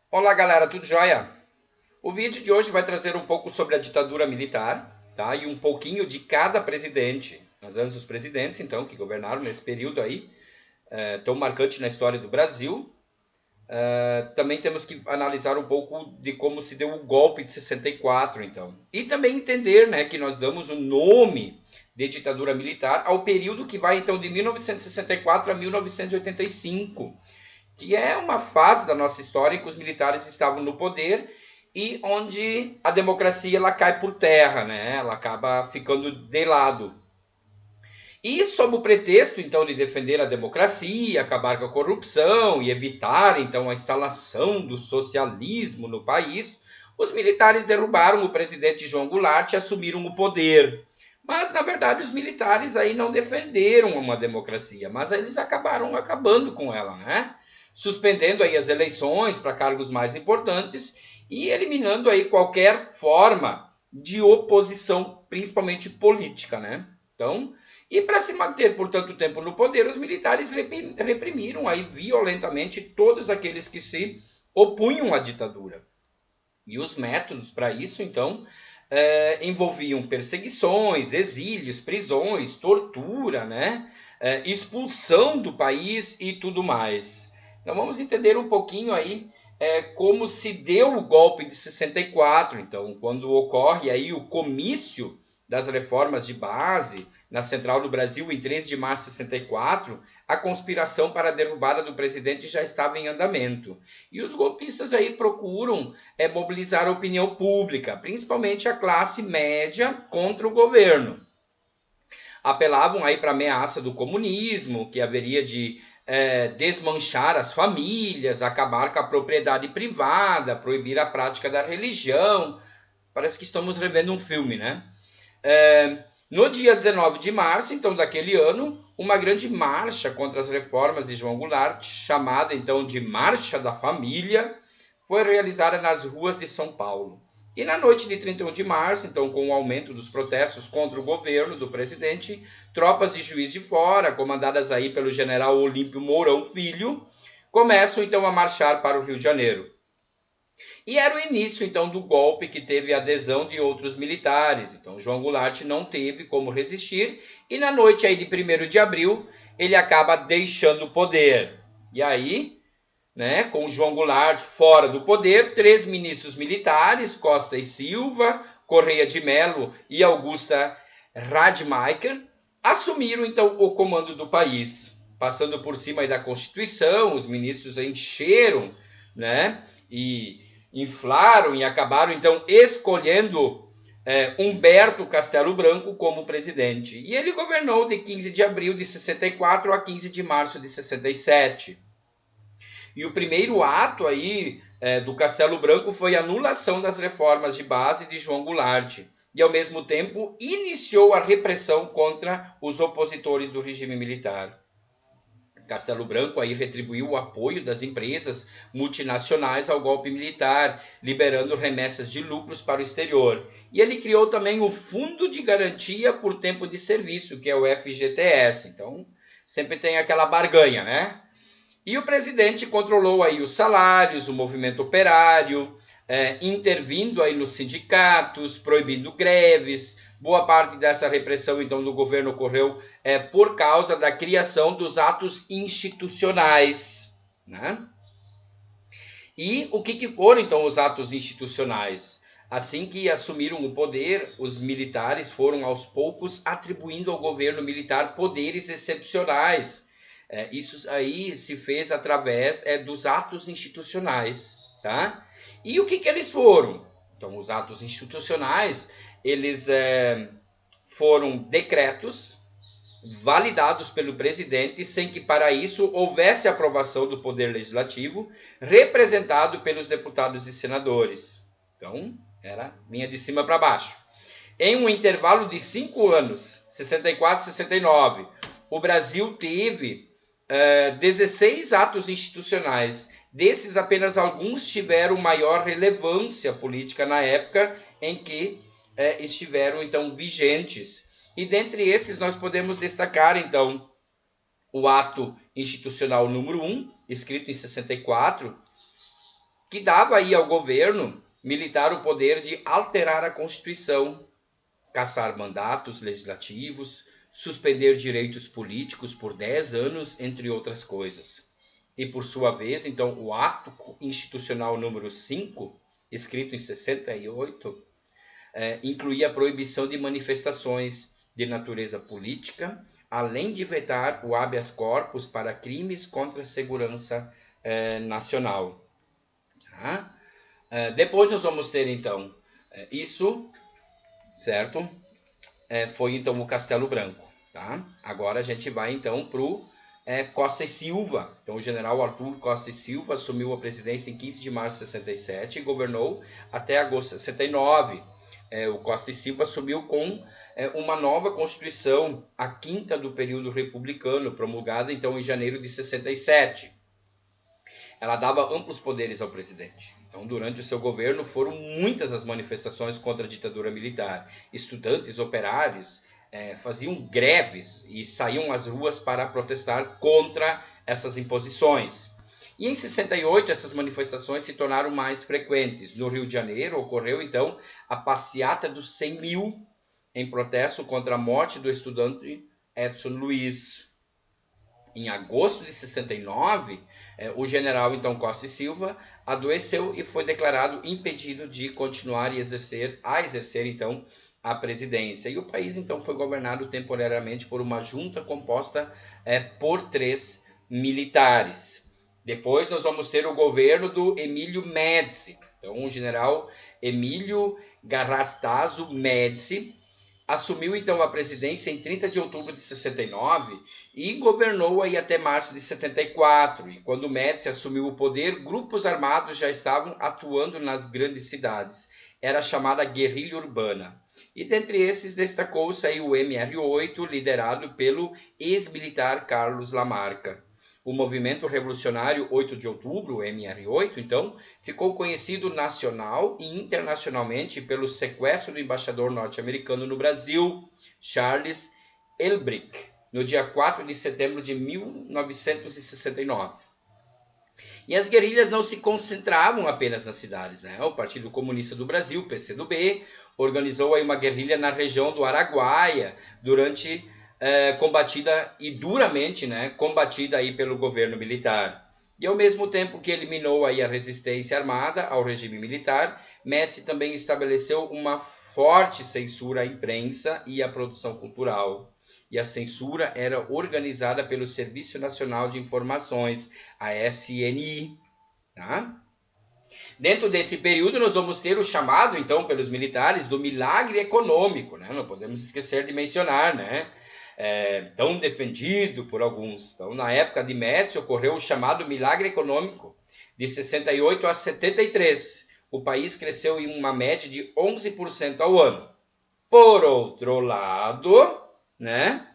Olá galera, tudo jóia? O vídeo de hoje vai trazer um pouco sobre a ditadura militar, tá? E um pouquinho de cada presidente. Nós vemos os presidentes, então, que governaram nesse período aí, tão marcante na história do Brasil. Também temos que analisar um pouco de como se deu o golpe de 64, então. E também entender, né, que nós damos o nome de ditadura militar ao período que vai, então, de 1964 a 1985, que é uma fase da nossa história em que os militares estavam no poder e onde a democracia ela cai por terra, né? Ela acaba ficando de lado. E sob o pretexto, então, de defender a democracia, acabar com a corrupção e evitar, então, a instalação do socialismo no país, os militares derrubaram o presidente João Goulart e assumiram o poder. Mas, na verdade, os militares aí não defenderam uma democracia, mas eles acabaram acabando com ela, né? Suspendendo aí as eleições para cargos mais importantes e eliminando aí qualquer forma de oposição, principalmente política, né? Então, e para se manter por tanto tempo no poder, os militares reprimiram aí violentamente todos aqueles que se opunham à ditadura. E os métodos para isso, então, envolviam perseguições, exílios, prisões, tortura, né? Expulsão do país e tudo mais. Então vamos entender um pouquinho aí como se deu o golpe de 64, então, quando ocorre aí o comício das reformas de base na Central do Brasil em 13 de março de 64, a conspiração para a derrubada do presidente já estava em andamento. E os golpistas aí procuram mobilizar a opinião pública, principalmente a classe média, contra o governo. Apelavam aí para a ameaça do comunismo, que haveria de desmanchar as famílias, acabar com a propriedade privada, proibir a prática da religião. Parece que estamos revendo um filme, né? No dia 19 de março, então, daquele ano, uma grande marcha contra as reformas de João Goulart, chamada então de Marcha da Família, foi realizada nas ruas de São Paulo. E na noite de 31 de março, então, com o aumento dos protestos contra o governo do presidente, tropas de Juiz de Fora, comandadas aí pelo general Olímpio Mourão Filho, começam então a marchar para o Rio de Janeiro. E era o início, então, do golpe que teve a adesão de outros militares. Então, João Goulart não teve como resistir e na noite aí de 1º de abril, ele acaba deixando o poder. E aí, né, com João Goulart fora do poder, 3 ministros militares, Costa e Silva, Correia de Mello e Augusta Rademacher, assumiram, então, o comando do país. Passando por cima aí da Constituição, os ministros encheram, né, e inflaram e acabaram, então, escolhendo Humberto Castelo Branco como presidente. E ele governou de 15 de abril de 64 a 15 de março de 67. E o primeiro ato aí do Castelo Branco foi a anulação das reformas de base de João Goulart. E, ao mesmo tempo, iniciou a repressão contra os opositores do regime militar. Castelo Branco aí retribuiu o apoio das empresas multinacionais ao golpe militar, liberando remessas de lucros para o exterior. E ele criou também o Fundo de Garantia por Tempo de Serviço, que é o FGTS. Então, sempre tem aquela barganha, né? E o presidente controlou aí os salários, o movimento operário, intervindo aí nos sindicatos, proibindo greves. Boa parte dessa repressão, então, do governo ocorreu por causa da criação dos atos institucionais, né? E o que foram, então, os atos institucionais? Assim que assumiram o poder, os militares foram, aos poucos, atribuindo ao governo militar poderes excepcionais. Isso aí se fez através dos atos institucionais, tá? E o que eles foram? Então, os atos institucionais, eles foram decretos validados pelo presidente sem que para isso houvesse aprovação do poder legislativo, representado pelos deputados e senadores. Então, vinha de cima para baixo. Em um intervalo de 5 anos, 64 e 69, o Brasil teve 16 atos institucionais. Desses, apenas alguns tiveram maior relevância política na época em que estiveram, então, vigentes. E dentre esses, nós podemos destacar, então, o ato institucional número 1, escrito em 64, que dava aí ao governo militar o poder de alterar a Constituição, cassar mandatos legislativos, suspender direitos políticos por 10 anos, entre outras coisas. E por sua vez, então, o Ato Institucional número 5, escrito em 68, incluía a proibição de manifestações de natureza política, além de vetar o habeas corpus para crimes contra a segurança nacional. Tá? Depois nós vamos ter, então, isso, certo? Foi, então, o Castelo Branco. Tá? Agora a gente vai, então, para o Costa e Silva. Então, o general Arthur Costa e Silva assumiu a presidência em 15 de março de 67 e governou até agosto de 69. O Costa e Silva assumiu com uma nova Constituição, a quinta do período republicano, promulgada, então, em janeiro de 67. Ela dava amplos poderes ao presidente. Então, durante o seu governo, foram muitas as manifestações contra a ditadura militar. Estudantes, operários, faziam greves e saíam às ruas para protestar contra essas imposições. E em 68, essas manifestações se tornaram mais frequentes. No Rio de Janeiro, ocorreu, então, a passeata dos 100 mil em protesto contra a morte do estudante Edson Luiz. Em agosto de 69, o general, então, Costa e Silva, adoeceu e foi declarado impedido de continuar a exercer, então, a presidência. E o país, então, foi governado temporariamente por uma junta composta por 3 militares. Depois nós vamos ter o governo do Emílio Médici. Então, o general Emílio Garrastazu Médici assumiu, então, a presidência em 30 de outubro de 69 e governou aí até março de 74. E quando Médici assumiu o poder, grupos armados já estavam atuando nas grandes cidades. Era chamada guerrilha urbana. E dentre esses destacou-se aí o MR8, liderado pelo ex-militar Carlos Lamarca. O movimento revolucionário 8 de outubro, o MR8, então, ficou conhecido nacional e internacionalmente pelo sequestro do embaixador norte-americano no Brasil, Charles Elbrick, no dia 4 de setembro de 1969. E as guerrilhas não se concentravam apenas nas cidades, né? O Partido Comunista do Brasil, PCdoB, organizou aí uma guerrilha na região do Araguaia, combatida e duramente, né, combatida aí pelo governo militar. E ao mesmo tempo que eliminou aí a resistência armada ao regime militar, Médici também estabeleceu uma forte censura à imprensa e à produção cultural. E a censura era organizada pelo Serviço Nacional de Informações, a SNI. Tá? Dentro desse período, nós vamos ter o chamado, então, pelos militares, do milagre econômico. Né? Não podemos esquecer de mencionar, né? Tão defendido por alguns. Então, na época de Médici, ocorreu o chamado milagre econômico, de 68 a 73. O país cresceu em uma média de 11% ao ano. Por outro lado, né,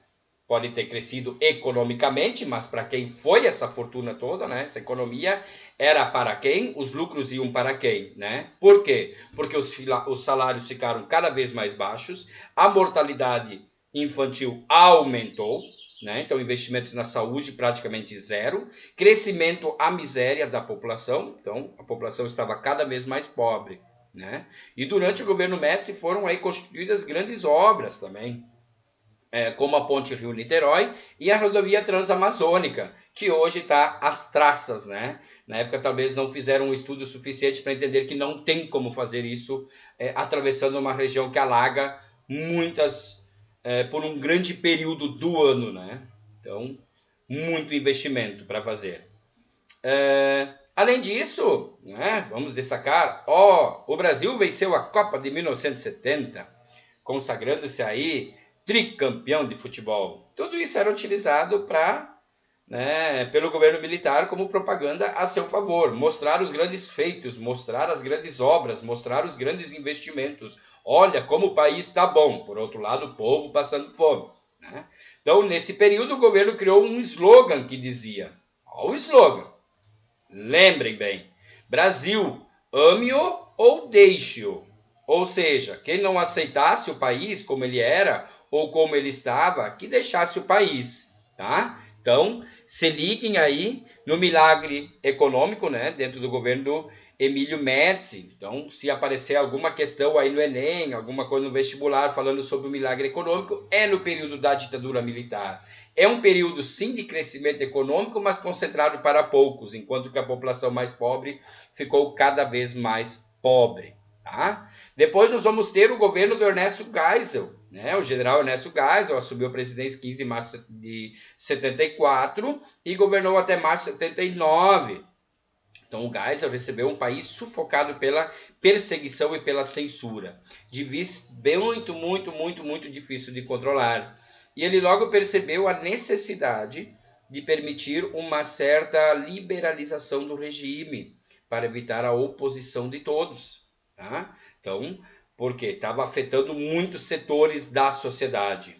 pode ter crescido economicamente, mas para quem foi essa fortuna toda, né, essa economia era para quem? Os lucros iam para quem? Né? Por quê? Porque os salários ficaram cada vez mais baixos, a mortalidade infantil aumentou, né? Então investimentos na saúde praticamente zero, crescimento à miséria da população, então a população estava cada vez mais pobre, né? E durante o governo Médici foram aí construídas grandes obras também, como a Ponte Rio-Niterói e a rodovia Transamazônica, que hoje está às traças, né? Na época talvez não fizeram um estudo suficiente para entender que não tem como fazer isso atravessando uma região que alaga por um grande período do ano, né? Então, muito investimento para fazer. Além disso, né, vamos destacar, o Brasil venceu a Copa de 1970, consagrando-se aí tricampeão de futebol. Tudo isso era utilizado pelo governo militar como propaganda a seu favor, mostrar os grandes feitos, mostrar as grandes obras, mostrar os grandes investimentos. Olha como o país está bom. Por outro lado, o povo passando fome. Né? Então, nesse período, o governo criou um slogan que dizia, o slogan, lembrem bem, Brasil, ame-o ou deixe-o. Ou seja, quem não aceitasse o país como ele era ou como ele estava, que deixasse o país. Tá? Então, se liguem aí no milagre econômico, né, dentro do governo do Emílio Médici. Então, se aparecer alguma questão aí no Enem, alguma coisa no vestibular falando sobre o milagre econômico, é no período da ditadura militar. É um período, sim, de crescimento econômico, mas concentrado para poucos, enquanto que a população mais pobre ficou cada vez mais pobre. Tá? Depois nós vamos ter o governo do Ernesto Geisel, né? O general Ernesto Geisel assumiu a presidência em 15 de março de 74 e governou até março de 79. Então o Geisel recebeu um país sufocado pela perseguição e pela censura, de vice muito difícil de controlar. E ele logo percebeu a necessidade de permitir uma certa liberalização do regime para evitar a oposição de todos. Tá? Então, porque estava afetando muitos setores da sociedade,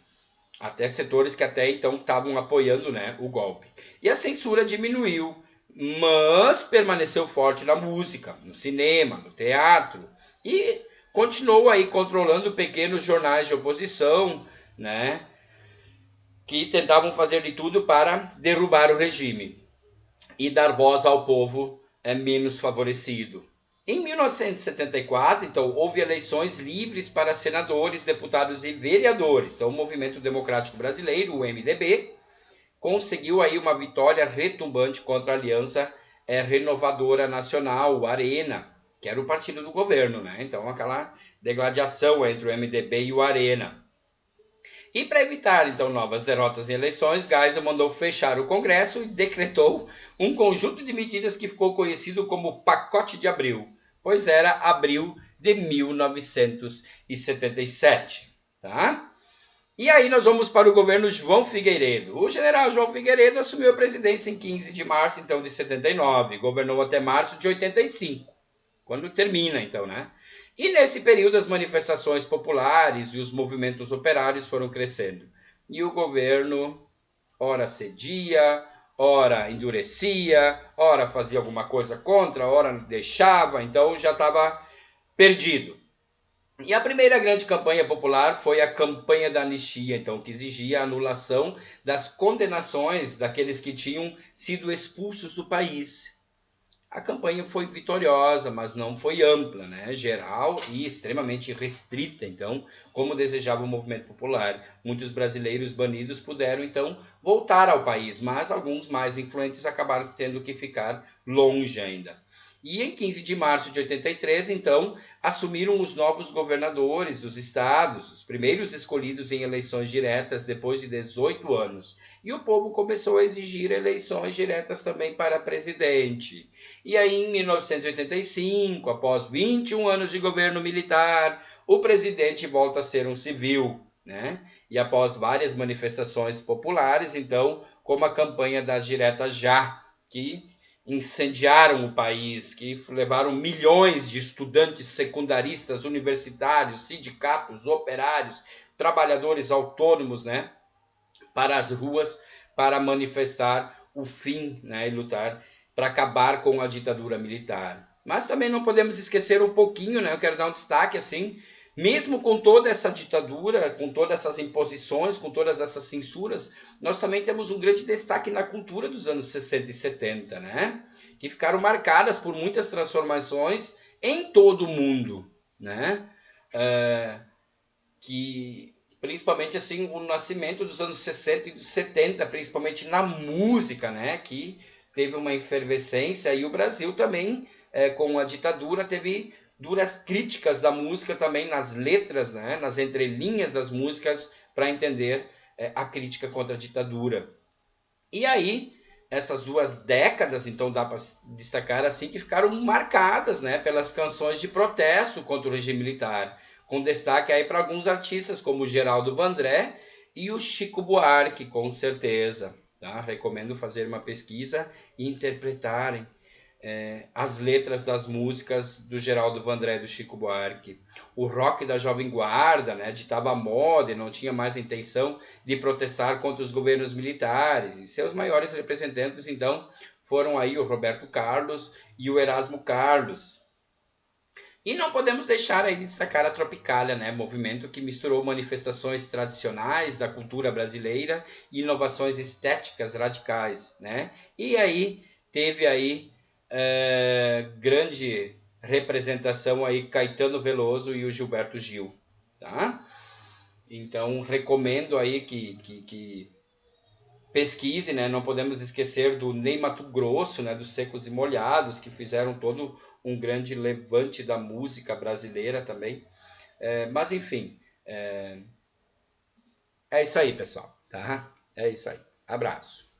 até setores que até então estavam apoiando, né, o golpe. E a censura diminuiu, mas permaneceu forte na música, no cinema, no teatro, e continuou aí controlando pequenos jornais de oposição, né, que tentavam fazer de tudo para derrubar o regime e dar voz ao povo menos favorecido. Em 1974, então, houve eleições livres para senadores, deputados e vereadores. Então, o Movimento Democrático Brasileiro, o MDB, conseguiu aí uma vitória retumbante contra a Aliança Renovadora Nacional, o Arena, que era o partido do governo, né? Então, aquela degladiação entre o MDB e o Arena. E para evitar, então, novas derrotas em eleições, Geisel mandou fechar o Congresso e decretou um conjunto de medidas que ficou conhecido como Pacote de Abril, pois era abril de 1977. Tá? E aí nós vamos para o governo João Figueiredo. O general João Figueiredo assumiu a presidência em 15 de março, então, de 79, governou até março de 85, quando termina, então, né? E nesse período as manifestações populares e os movimentos operários foram crescendo. E o governo ora cedia, ora endurecia, ora fazia alguma coisa contra, ora deixava, então já estava perdido. E a primeira grande campanha popular foi a campanha da anistia, então, que exigia a anulação das condenações daqueles que tinham sido expulsos do país. A campanha foi vitoriosa, mas não foi ampla, né? Geral e extremamente restrita, então, como desejava o movimento popular. Muitos brasileiros banidos puderam, então, voltar ao país, mas alguns mais influentes acabaram tendo que ficar longe ainda. E em 15 de março de 83, então, assumiram os novos governadores dos estados, os primeiros escolhidos em eleições diretas depois de 18 anos. E o povo começou a exigir eleições diretas também para presidente. E aí, em 1985, após 21 anos de governo militar, o presidente volta a ser um civil, né? E após várias manifestações populares, então, como a campanha das diretas já, que incendiaram o país, que levaram milhões de estudantes secundaristas, universitários, sindicatos, operários, trabalhadores autônomos, né, para as ruas para manifestar o fim, né, e lutar para acabar com a ditadura militar. Mas também não podemos esquecer um pouquinho, né, eu quero dar um destaque assim, mesmo com toda essa ditadura, com todas essas imposições, com todas essas censuras, nós também temos um grande destaque na cultura dos anos 60 e 70, né? Que ficaram marcadas por muitas transformações em todo o mundo, né? Que principalmente assim o nascimento dos anos 60 e dos 70, principalmente na música, né? Que teve uma efervescência e o Brasil também, com a ditadura, teve duras críticas da música também nas letras, né, nas entrelinhas das músicas, para entender a crítica contra a ditadura. E aí, essas 2 décadas, então dá para destacar assim, que ficaram marcadas, né, pelas canções de protesto contra o regime militar, com destaque aí para alguns artistas como o Geraldo Vandré e o Chico Buarque, com certeza. Tá? Recomendo fazer uma pesquisa e interpretarem as letras das músicas do Geraldo Vandré e do Chico Buarque. O rock da Jovem Guarda, né, ditava moda e não tinha mais intenção de protestar contra os governos militares. E seus maiores representantes, então, foram aí o Roberto Carlos e o Erasmo Carlos. E não podemos deixar aí de destacar a Tropicália, né? Movimento que misturou manifestações tradicionais da cultura brasileira e inovações estéticas radicais, né? E aí teve aí grande representação aí Caetano Veloso e o Gilberto Gil, tá? Então recomendo aí que pesquise, né? Não podemos esquecer do Ney Matogrosso, né? Dos Secos e Molhados, que fizeram todo um grande levante da música brasileira também. Mas enfim, é isso aí, pessoal, tá? É isso aí. Abraço.